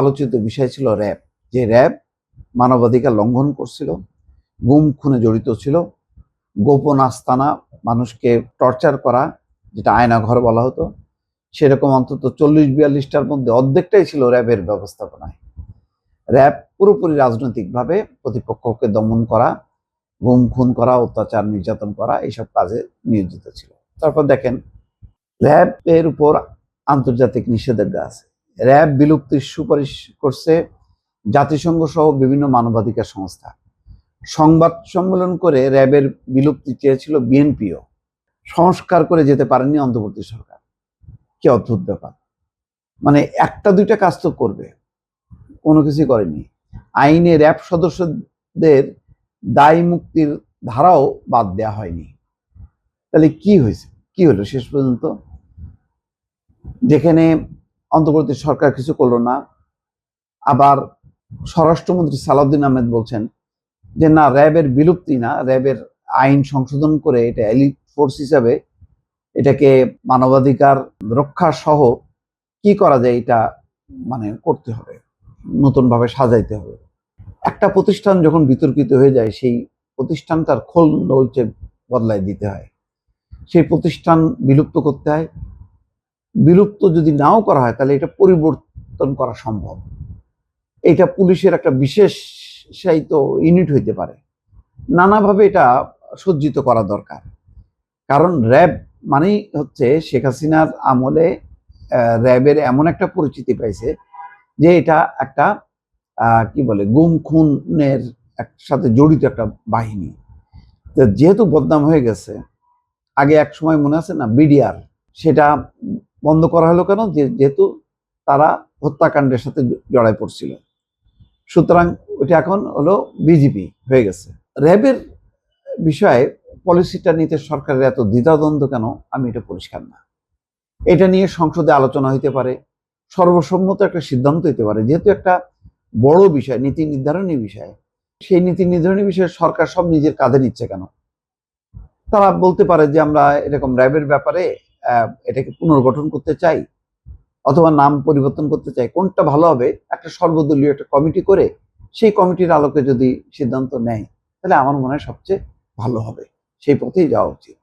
আলোচিত বিষয় ছিল র্যাব, যে র্যাব মানবাধিকার লঙ্ঘন করছিল, গুম খুনে জড়িত ছিল, গোপন আস্তানা, মানুষকে টর্চার করা, যেটা আয়না ঘর বলা হতো, সেরকম অন্তত 40-42টার মধ্যে অর্ধেকটাই ছিল র্যাবের ব্যবস্থাপনায়। র্যাব পুরোপুরি রাজনৈতিকভাবে প্রতিপক্ষকে দমন করা, গুম খুন করা, অত্যাচার নির্যাতন করা, এইসব কাজে নিয়োজিত ছিল। তারপর দেখেন, র্যাব এর উপর আন্তর্জাতিক নিষেধাজ্ঞা আছে। র্যাব বিলুপ্তির সুপারিশ করছে জাতিসংঘ সহ বিভিন্ন মানবাধিকার সংস্থা। সংবাদ সম্মেলন করে র্যাবের বিলুপ্তি চেয়েছিল বিএনপিও। সংস্কার করে যেতে পারেনি অন্তর্বর্তী সরকার। কি অদ্ভুত ব্যাপার! মানে একটা দুইটা কাজ তো করবে, কোনো কিছুই করেনি। আইনে র্যাব সদস্যদের দায় মুক্তির ধারাও বাদ দেওয়া হয়নি। তাহলে কি হয়েছে, কি হলো শেষ পর্যন্ত? যেখানে অন্তর্বর্তী সরকার কিছু করলো না, আবার স্বরাষ্ট্রমন্ত্রী সালাউদ্দিন আহমেদ বলছেন যে না, র্যাবের বিলুপ্তি না, র্যাবের আইন সংশোধন করে এটা এলিট ফোর্স হিসাবে এটাকে মানবাধিকার রক্ষা সহ কি করা যায় এটা মানে করতে হবে, নতুনভাবে সাজাইতে হবে। একটা প্রতিষ্ঠান যখন বিতর্কিত হয়ে যায়, সেই প্রতিষ্ঠানটার খোল নলচে বদলায় দিতে হয়, সেই প্রতিষ্ঠান বিলুপ্ত করতে হয়। বিলুপ্ত যদি নাও করা হয় তাহলে এটা পরিবর্তন করা সম্ভব। এটা পুলিশের একটা বিশেষায়িত ইউনিট হইতে পারে, নানাভাবে এটা সজ্জিত করা দরকার। কারণ র্যাব মানেই হচ্ছে শেখ হাসিনার আমলে র্যাবের এমন একটা পরিচিতি পাইছে যে এটা একটা কি বলে, গুম খুনের সাথে জড়িত একটা বাহিনী। তো যেহেতু বদনাম হয়ে গেছে, আগে এক সময় মনে আছে না বিডিআর, সেটা বন্ধ করা হলো কেন? যেহেতু তারা হত্যাকাণ্ডের সাথে জড়ায় পড়ছিল, সুতরাং ওইটা এখন হলো বিজিপি হয়ে গেছে। র্যাবের বিষয়ে পলিসিটা নিতে সরকারের এত দ্বিধাদ্বন্দ্ব কেন, আমি এটা পরিষ্কার না। এটা নিয়ে সংসদে আলোচনা হইতে পারে, সর্বসম্মত একটা সিদ্ধান্ত হইতে পারে। যেহেতু একটা বড় বিষয়, নীতি নির্ধারণী বিষয়, সেই নীতি নির্ধারণী বিষয়ে সরকার সব নিজের কাঁধে নিচ্ছে কেন? তারা বলতে পারে যে আমরা এরকম র্যাবের ব্যাপারে এটাকে পুনর্গঠন করতে চাই, অথবা নাম পরিবর্তন করতে চাই। কোনটা ভালো হবে? একটা সর্বদলীয় একটা কমিটি করে সেই কমিটির আলোকে যদি সিদ্ধান্ত নেয়, তাহলে আমার মনে হয় সবচেয়ে ভালো হবে, সেই পথেই যাওয়া উচিত।